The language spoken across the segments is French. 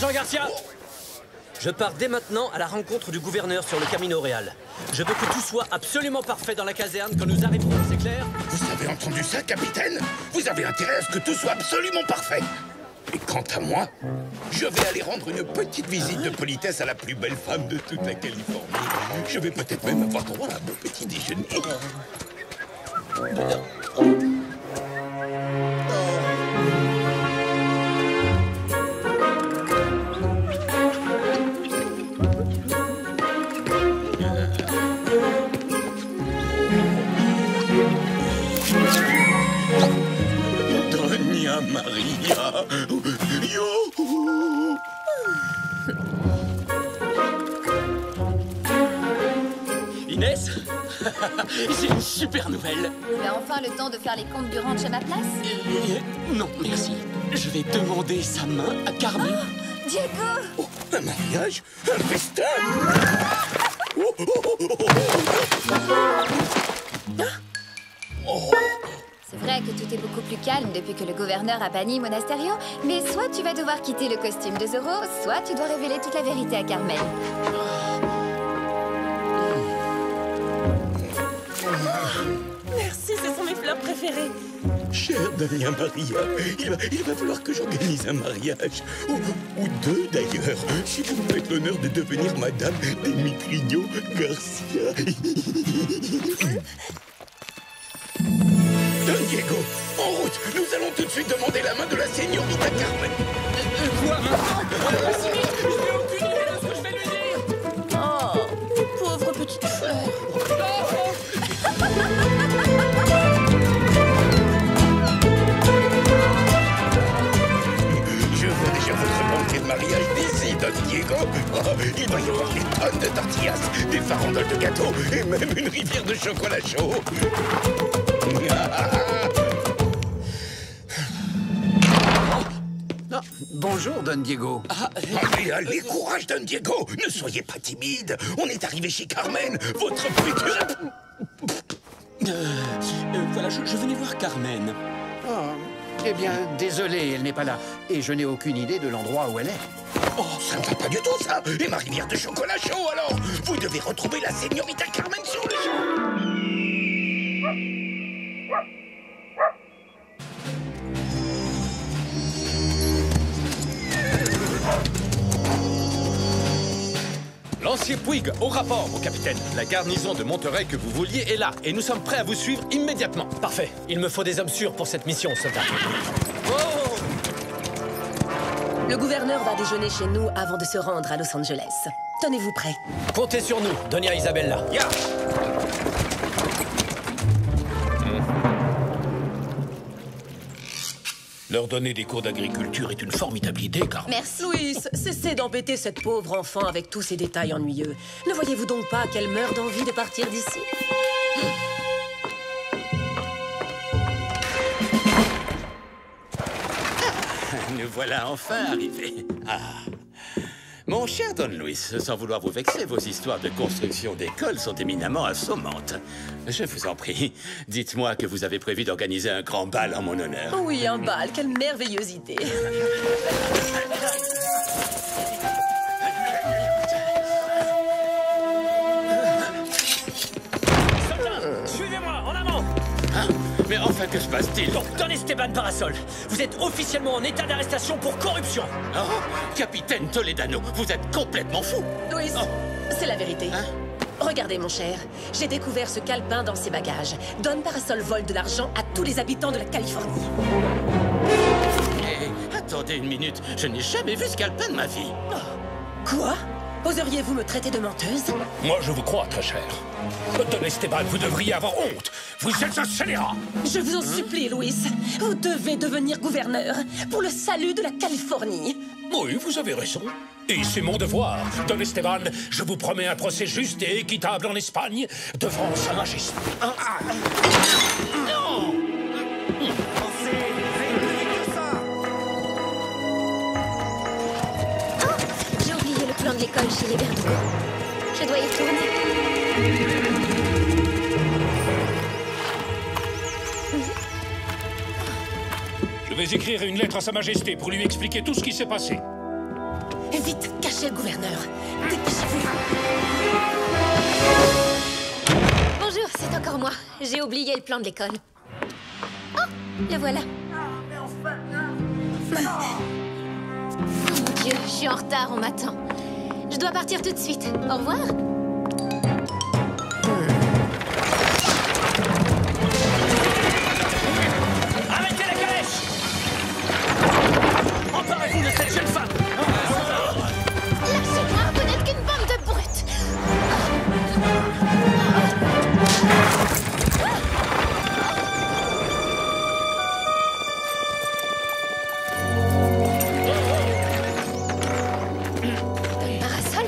Sergent Garcia, je pars dès maintenant à la rencontre du gouverneur sur le Camino Real. Je veux que tout soit absolument parfait dans la caserne quand nous arriverons, c'est clair? Vous avez entendu ça, capitaine? Vous avez intérêt à ce que tout soit absolument parfait. Et quant à moi, je vais aller rendre une petite visite de politesse à la plus belle femme de toute la Californie. Je vais peut-être même avoir droit à un beau petit déjeuner. Doña Maria. Yo. Inès, j'ai une super nouvelle. Tu as enfin le temps de faire les comptes du ranch à ma place? Non, merci. Je vais demander sa main à Carmen. Oh, Diego! Oh, un mariage? Un festin? C'est vrai que tout est beaucoup plus calme depuis que le gouverneur a banni Monasterio, mais soit tu vas devoir quitter le costume de Zorro, soit tu dois révéler toute la vérité à Carmen. Merci, ce sont mes fleurs préférées. Chère Doña Maria, il va falloir que j'organise un mariage. Ou deux, d'ailleurs. Si vous me faites l'honneur de devenir Madame Demetrio Garcia. Don Diego, en route. Nous allons tout de suite demander la main de la señorita Carmen. Quoi Je n'ai aucune idée de ce que je vais lui dire. Oh, pauvre petite fleur. Je vois déjà votre banquet de mariage d'ici, Don Diego. Oh, il va y avoir des tonnes de tortillas, des farandoles de gâteaux et même une rivière de chocolat chaud. Bonjour, Don Diego. Allez, allez, courage, Don Diego. Ne soyez pas timide. On est arrivé chez Carmen, votre future... Voilà, je venais voir Carmen. Eh bien, désolé, elle n'est pas là. Et je n'ai aucune idée de l'endroit où elle est. Oh, ça ne va pas du tout, ça. Et ma rivière de chocolat chaud, alors. Vous devez retrouver la señorita Carmen sur le champ. Lancier Puig, au rapport, mon capitaine. La garnison de Monterey que vous vouliez est là, et nous sommes prêts à vous suivre immédiatement. Parfait. Il me faut des hommes sûrs pour cette mission, soldat. Oh! Le gouverneur va déjeuner chez nous avant de se rendre à Los Angeles. Tenez-vous prêts. Comptez sur nous, Doña Isabella. Ya! Leur donner des cours d'agriculture est une formidable idée, Carmen. Merci. Louis, cessez d'embêter cette pauvre enfant avec tous ces détails ennuyeux. Ne voyez-vous donc pas qu'elle meurt d'envie de partir d'ici? Nous voilà enfin arrivés. Ah. Mon cher Don Luis, sans vouloir vous vexer, vos histoires de construction d'école sont éminemment assommantes. Je vous en prie, dites-moi que vous avez prévu d'organiser un grand bal en mon honneur. Oui, un bal, quelle merveilleuse idée. Suivez-moi, en avant! Mais enfin, que se passe-t-il? Donc, Don Esteban Parasol, vous êtes officiellement en état d'arrestation pour corruption. Oh, capitaine Toledano, vous êtes complètement fou. Louis, Oh. c'est la vérité. Hein? Regardez, mon cher, j'ai découvert ce calepin dans ses bagages. Don Parasol vole de l'argent à tous les habitants de la Californie. Eh, attendez une minute, je n'ai jamais vu ce calepin de ma vie. Quoi? Oseriez-vous me traiter de menteuse? Moi, je vous crois, très cher. Don Esteban, vous devriez avoir honte. Vous êtes un scélérat. Je vous en supplie, Louis. Vous devez devenir gouverneur pour le salut de la Californie. Oui, vous avez raison. Et c'est mon devoir. Don Esteban, je vous promets un procès juste et équitable en Espagne devant Sa Majesté. Non! J'ai oublié le plan de l'école chez les Verdugo. Je dois y retourner. Je vais écrire une lettre à Sa Majesté pour lui expliquer tout ce qui s'est passé. chercher le gouverneur. Dépêchez-vous. Bonjour, c'est encore moi. J'ai oublié le plan de l'école. Oh, le voilà. Oh mon Dieu, je suis en retard, on m'attend. Je dois partir tout de suite. Au revoir. Arrêtez la calèche! Emparez-vous de cette jeune femme! Lâchez-moi, vous n'êtes qu'une bande de brutes. Parasol?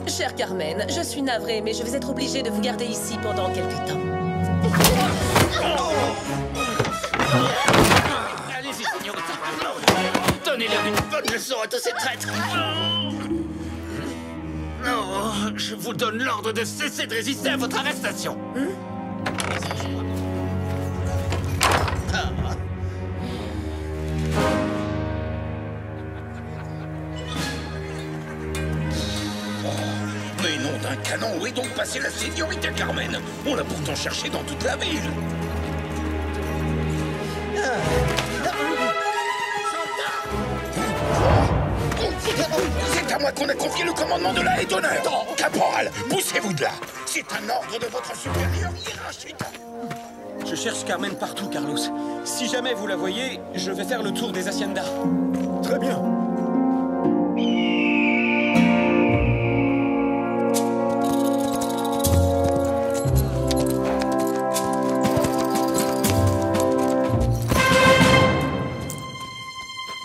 Chère Carmen, je suis navrée, mais je vais être obligée de vous garder ici pendant quelques temps. Allez-y, señorita. Donnez-leur une bonne leçon à tous ces traîtres. Non, je vous donne l'ordre de cesser de résister à votre arrestation. Mais nom d'un canon, où est donc passée la séñorita Carmen? On l'a pourtant cherché dans toute la ville. C'est à moi qu'on a confié le commandement de la haie d'honneur. Caporal, poussez-vous de là. C'est un ordre de votre supérieur hiérarchique. Je cherche Carmen partout, Carlos. Si jamais vous la voyez, je vais faire le tour des haciendas. Très bien.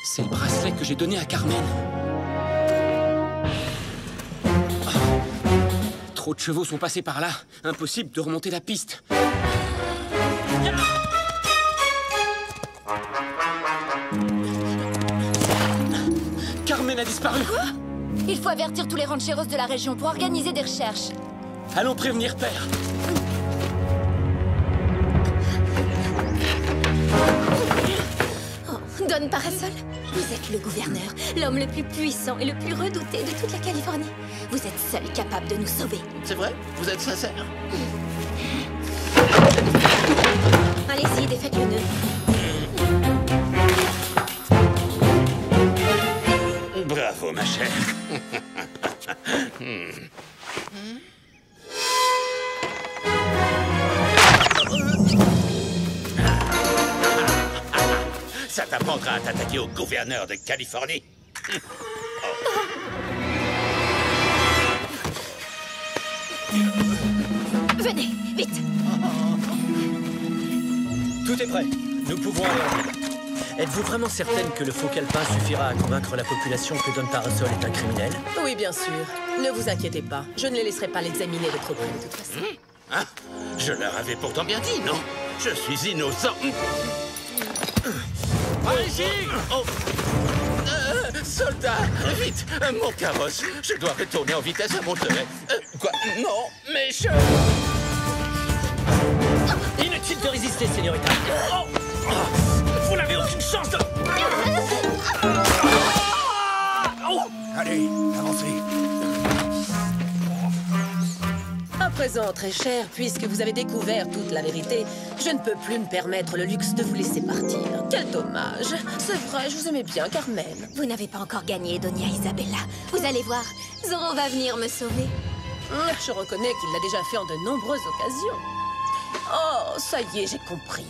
C'est le bracelet que j'ai donné à Carmen. Ah. Trop de chevaux sont passés par là. Impossible de remonter la piste. Carmen a disparu. Quoi? Il faut avertir tous les rancheros de la région pour organiser des recherches. Allons prévenir Père. Don Parasol, vous êtes le gouverneur, l'homme le plus puissant et le plus redouté de toute la Californie. Vous êtes seul capable de nous sauver. C'est vrai? Vous êtes sincère? Allez-y, défaites le nœud. Bravo, ma chère. Ça t'apprendra à t'attaquer au gouverneur de Californie. Venez, vite. Tout est prêt. Nous pouvons aller en ville. Êtes-vous vraiment certaine que le faux calepin suffira à convaincre la population que Don Parasol est un criminel? Oui, bien sûr. Ne vous inquiétez pas. Je ne les laisserai pas l'examiner de trop près, de toute façon. Hein? Je leur avais pourtant bien dit, non? Je suis innocent. Allez-y! Oh. Soldat, vite! Mon carrosse! Je dois retourner en vitesse à Monterey. Quoi? Non, mais je... Inutile de résister, señorita. Oh! Vous n'avez aucune chance de... Allez, avancez. À présent, très cher, puisque vous avez découvert toute la vérité, je ne peux plus me permettre le luxe de vous laisser partir. Quel dommage. C'est vrai, je vous aimais bien, Carmen. Vous n'avez pas encore gagné, Doña Isabella. Vous allez voir, Zorro va venir me sauver. Je reconnais qu'il l'a déjà fait en de nombreuses occasions. Oh, ça y est, j'ai compris.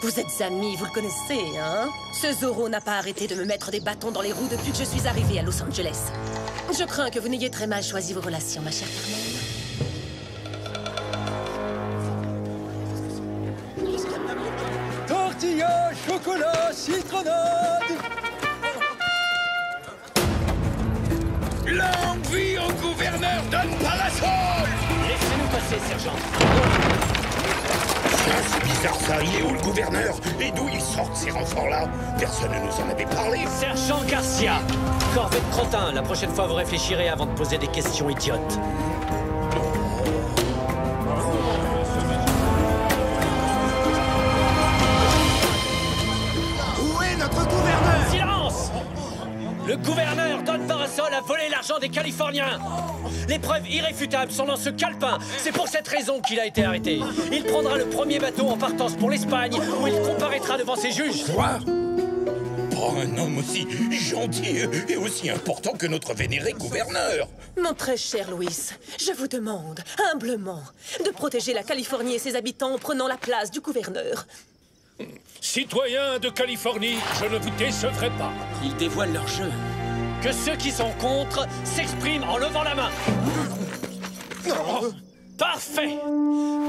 Vous êtes amis, vous le connaissez, hein? Ce Zorro n'a pas arrêté de me mettre des bâtons dans les roues depuis que je suis arrivée à Los Angeles. Je crains que vous n'ayez très mal choisi vos relations, ma chère Carmen. Tortilla, chocolat, citronnade. Longue vie au gouverneur Don Parasol! Laissez-nous passer, sergent. Ah, c'est bizarre ça, il est où le gouverneur? Et d'où ils sortent ces renforts-là? Personne ne nous en avait parlé. Sergent Garcia. Corvée de crottin, la prochaine fois vous réfléchirez avant de poser des questions idiotes. Où est notre gouverneur? Silence! Le gouverneur Don Parasol a volé l'argent des Californien. Les preuves irréfutables sont dans ce calepin. C'est pour cette raison qu'il a été arrêté. Il prendra le premier bateau en partance pour l'Espagne, où il comparaîtra devant ses juges. Quoi? Pas un homme aussi gentil et aussi important que notre vénéré gouverneur. Mon très cher Louis, je vous demande, humblement, de protéger la Californie et ses habitants en prenant la place du gouverneur. Citoyens de Californie, je ne vous décevrai pas. Ils dévoilent leur jeu. Que ceux qui sont contre s'expriment en levant la main. Parfait.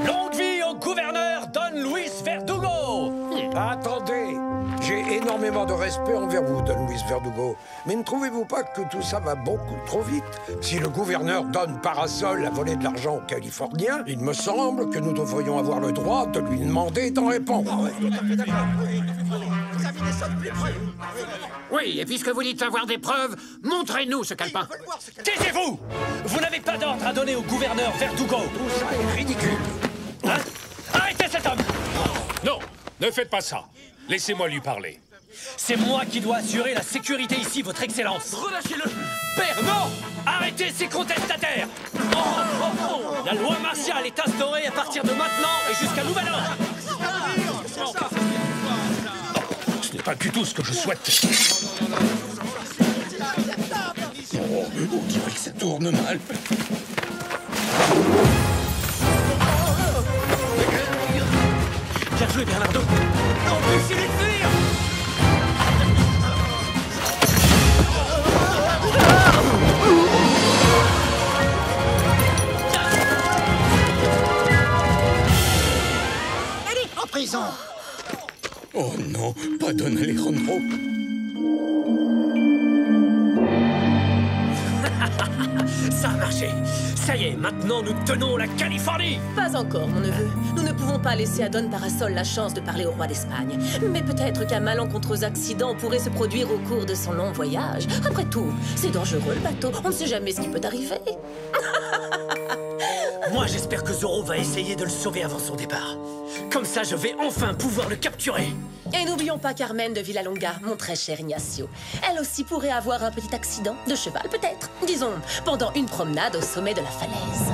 Longue vie au gouverneur Don Luis Verdugo. Attendez, j'ai énormément de respect envers vous, Don Luis Verdugo. Mais ne trouvez-vous pas que tout ça va beaucoup trop vite? Si le gouverneur donne Parasol à voler de l'argent aux Californiens, il me semble que nous devrions avoir le droit de lui demander d'en répondre. Oui, et puisque vous dites avoir des preuves, montrez-nous ce calepin. Taisez-vous. Vous n'avez pas d'ordre à donner au gouverneur Verdugo. Tout ça est ridicule. Hein? Arrêtez cet homme. Non, ne faites pas ça. Laissez-moi lui parler. C'est moi qui dois assurer la sécurité ici, votre excellence. Relâchez-le. Père, non! Arrêtez ces contestataires. La loi martiale est instaurée à partir de maintenant et jusqu'à nouvel ordre. Ce n'est pas du tout ce que je souhaite. Oh, on dirait que ça tourne mal. Bien joué, Bernardo. Empêchez-les de fuir. En prison. Oh non, pas Don Alejandro. Ça a marché. Ça y est, maintenant nous tenons la Californie. Pas encore, mon neveu. Nous ne pouvons pas laisser à Don Parasol la chance de parler au roi d'Espagne. Mais peut-être qu'un malencontreux accident pourrait se produire au cours de son long voyage. Après tout, c'est dangereux le bateau. On ne sait jamais ce qui peut arriver. Moi, j'espère que Zorro va essayer de le sauver avant son départ. Comme ça, je vais enfin pouvoir le capturer. Et n'oublions pas Carmen de Villalonga, mon très cher Ignacio. Elle aussi pourrait avoir un petit accident de cheval, peut-être. Disons, pendant une promenade au sommet de la falaise.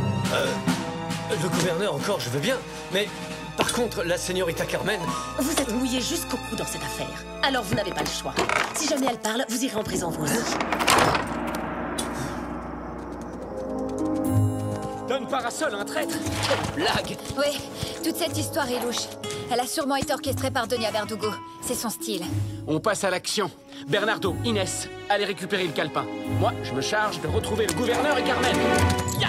Le gouverneur encore, je veux bien. Mais par contre, la señorita Carmen... Vous êtes mouillé jusqu'au cou dans cette affaire. Alors vous n'avez pas le choix. Si jamais elle parle, vous irez en prison vous aussi. Don Parasol, un traître. Quelle blague. Oui, toute cette histoire est louche. Elle a sûrement été orchestrée par Donia Verdugo. C'est son style. On passe à l'action. Bernardo, Inès, allez récupérer le calepin. Moi, je me charge de retrouver le gouverneur et Carmen. Ya!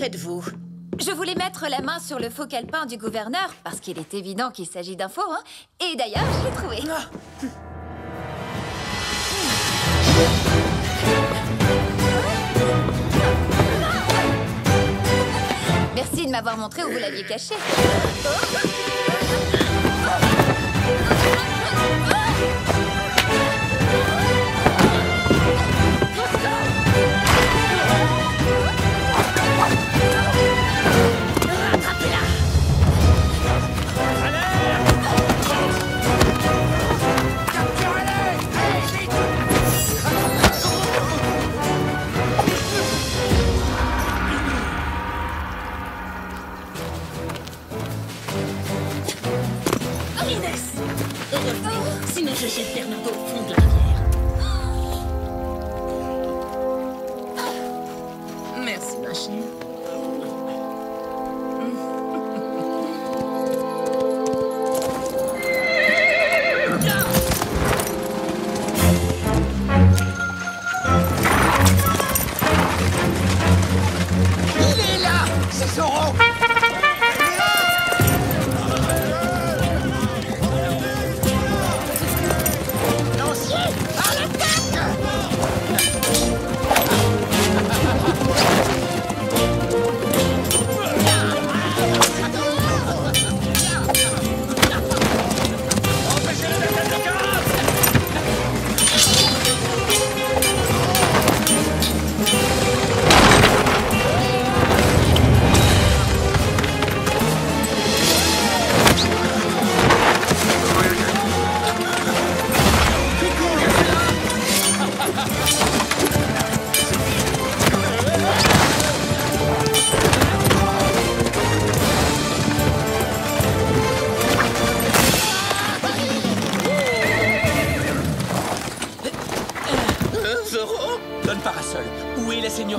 faites-vous? Je voulais mettre la main sur le faux calepin du gouverneur, parce qu'il est évident qu'il s'agit d'un faux, hein. Et d'ailleurs, je l'ai trouvé. Merci de m'avoir montré où vous l'aviez caché. Sinon je jette Bernardo au fond de la rivière. Merci, ma chérie.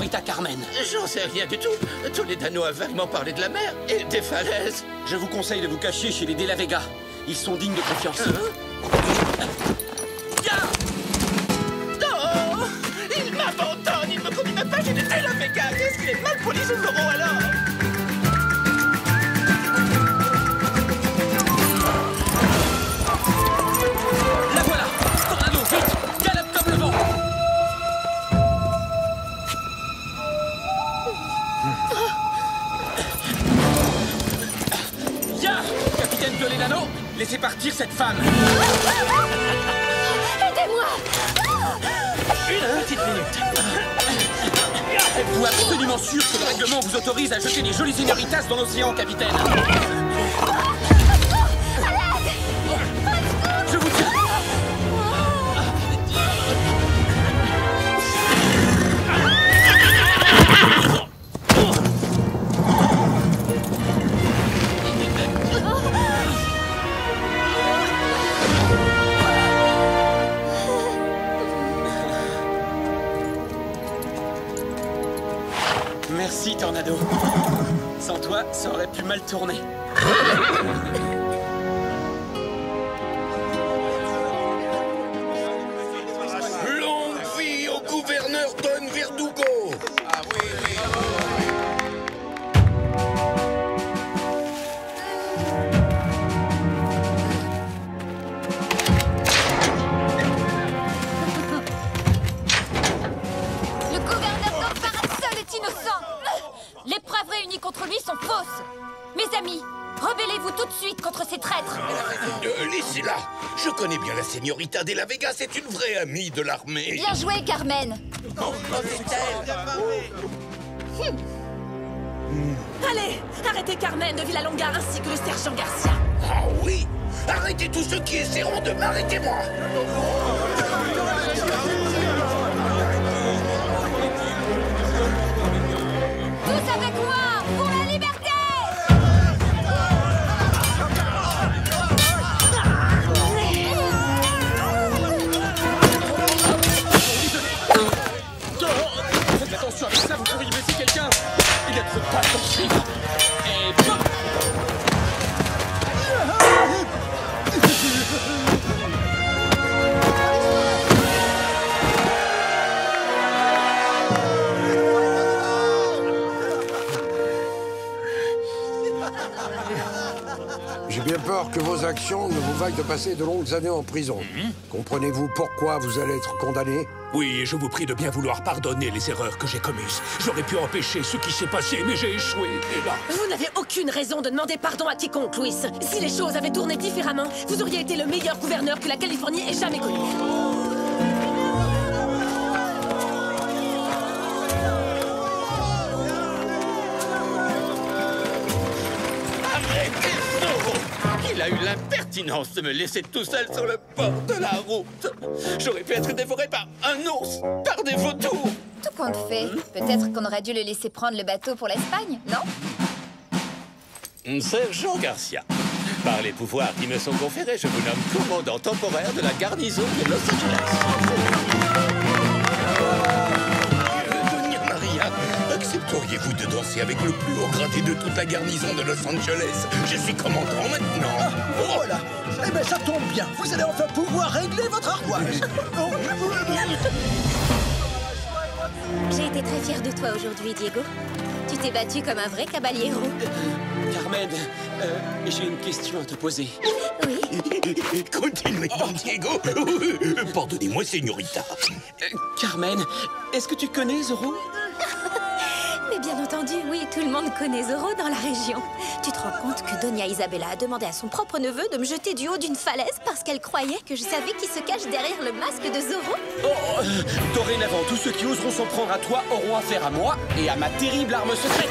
Señorita Carmen? J'en sais rien du tout. Toledano a vaguement parlé de la mer et des falaises. Je vous conseille de vous cacher chez les De la Vega. Ils sont dignes de confiance. Oh, il m'abandonne, il me connaît même pas, j'ai des De la Vega. Qu'est-ce qu'il est mal poli ce Zorro alors? La voilà! Tornado, vite! Galope comme le vent! Ya! Capitaine Toledano, laissez partir cette femme! Aidez-moi! Une petite minute. Êtes-vous absolument sûr que le règlement vous autorise à jeter des jolies señoritas dans l'océan, capitaine? Je vous tiens! Merci, Tornado. Sans toi, ça aurait pu mal tourner. Longue vie au gouverneur Don Verdugo. Ah oui, oui. Le gouverneur Don Parasol est innocent! Les preuves réunies contre lui sont fausses! Mes amis, rebellez-vous tout de suite contre ces traîtres! Laissez-la. Je connais bien la Señorita de la Vega, c'est une vraie amie de l'armée. Bien joué, Carmen! Allez, arrêtez Carmen de Villalonga ainsi que le sergent Garcia. Ah oui. Arrêtez tous ceux qui essaieront de m'arrêter, moi. Tous avec moi pour la liberté! Faites attention avec ça, vous pourriez blesser quelqu'un. Il y a trop de pas pour suivre. Et pop! J'ai bien peur que vos actions ne vous vaillent de passer de longues années en prison. Comprenez-vous pourquoi vous allez être condamné? Oui, et je vous prie de bien vouloir pardonner les erreurs que j'ai commises. J'aurais pu empêcher ce qui s'est passé, mais j'ai échoué. Et là... Vous n'avez aucune raison de demander pardon à quiconque, Luis. Si les choses avaient tourné différemment, vous auriez été le meilleur gouverneur que la Californie ait jamais connu. Arrêtez, Zorro! Il a eu l'impertinence de me laisser tout seul sur le bord de la route. J'aurais pu être dévoré par un ours, par des vautours. Tout compte fait, peut-être qu'on aurait dû le laisser prendre le bateau pour l'Espagne, non? Sergent Garcia, par les pouvoirs qui me sont conférés, je vous nomme commandant temporaire de la garnison de Los Angeles. Doña Maria, accepteriez-vous de danser avec le plus haut gradé de toute la garnison de Los Angeles? Je suis commandant maintenant. Voilà. Eh ben ça tombe bien. Vous allez enfin pouvoir régler votre ardoise. J'ai été très fière de toi aujourd'hui, Diego. Tu t'es battu comme un vrai caballero. Carmen, j'ai une question à te poser. Oui? Continuez donc, Diego. Pardonnez-moi, Señorita. Carmen, est-ce que tu connais Zorro? Mais bien entendu, oui, tout le monde connaît Zorro dans la région. Tu te rends compte que Doña Isabella a demandé à son propre neveu de me jeter du haut d'une falaise parce qu'elle croyait que je savais qui se cache derrière le masque de Zorro? Dorénavant, tous ceux qui oseront s'en prendre à toi auront affaire à moi et à ma terrible arme secrète.